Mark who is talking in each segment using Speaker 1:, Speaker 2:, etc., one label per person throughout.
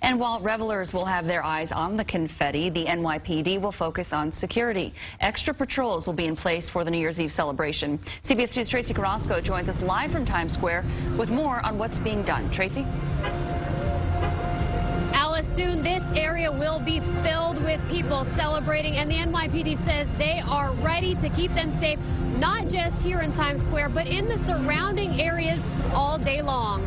Speaker 1: And while revelers will have their eyes on the confetti, the NYPD will focus on security. Extra patrols will be in place for the New Year's Eve celebration. CBS 2's Tracee Carrasco joins us live from Times Square with more on what's being done. Tracee?
Speaker 2: Soon this area will be filled with people celebrating, and the NYPD says they are ready to keep them safe, not just here in Times Square, but in the surrounding areas all day long.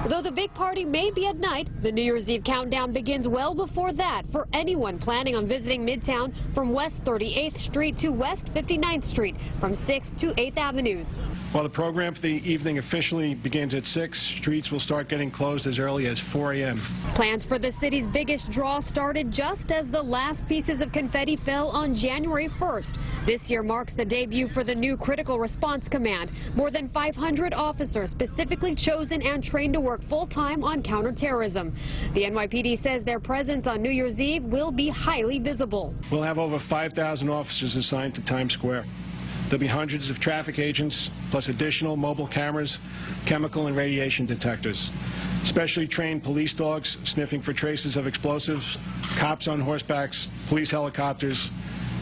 Speaker 2: Though the big party may be at night, the New Year's Eve countdown begins well before that for anyone planning on visiting Midtown from West 38th Street to West 59th Street, from 6th to 8th Avenues.
Speaker 3: While the program for the evening officially begins at 6, streets will start getting closed as early as 4 a.m.
Speaker 2: Plans for the city's biggest draw started just as the last pieces of confetti fell on January 1st. This year marks the debut for the new Critical Response Command. More than 500 officers specifically chosen and trained to work full-time on counterterrorism. The NYPD says their presence on New Year's Eve will be highly visible.
Speaker 3: We'll have over 5,000 officers assigned to Times Square. There'll be hundreds of traffic agents, plus additional mobile cameras, chemical and radiation detectors. Specially trained police dogs sniffing for traces of explosives, cops on horsebacks, police helicopters,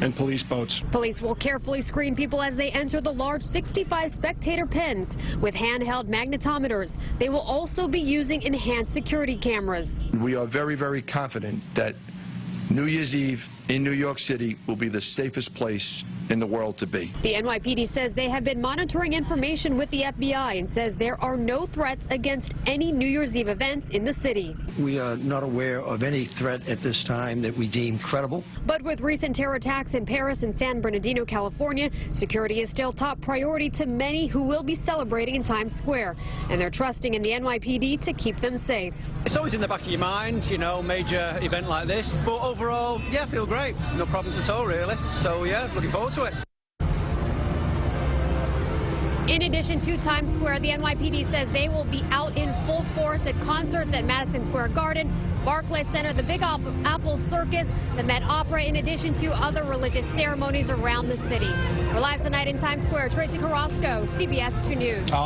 Speaker 3: and police boats.
Speaker 2: Police will carefully screen people as they enter the large 65 spectator pens with handheld magnetometers. They will also be using enhanced security cameras.
Speaker 4: We are very, very confident that New Year's Eve in New York City will be the safest place in the world to be.
Speaker 2: The NYPD says they have been monitoring information with the FBI and says there are no threats against any New Year's Eve events in the city.
Speaker 5: We are not aware of any threat at this time that we deem credible.
Speaker 2: But with recent terror attacks in Paris and San Bernardino, California, security is still top priority to many who will be celebrating in Times Square. And they're trusting in the NYPD to keep them safe.
Speaker 6: It's always in the back of your mind, you know, major event like this. But overall, yeah, feel great. No problems at all, really. So, yeah, looking forward to it.
Speaker 2: In addition to Times Square, the NYPD says they will be out in full force at concerts at Madison Square Garden, Barclays Center, the Big Apple Circus, the Met Opera, in addition to other religious ceremonies around the city. We're live tonight in Times Square. Tracee Carrasco, CBS 2 News.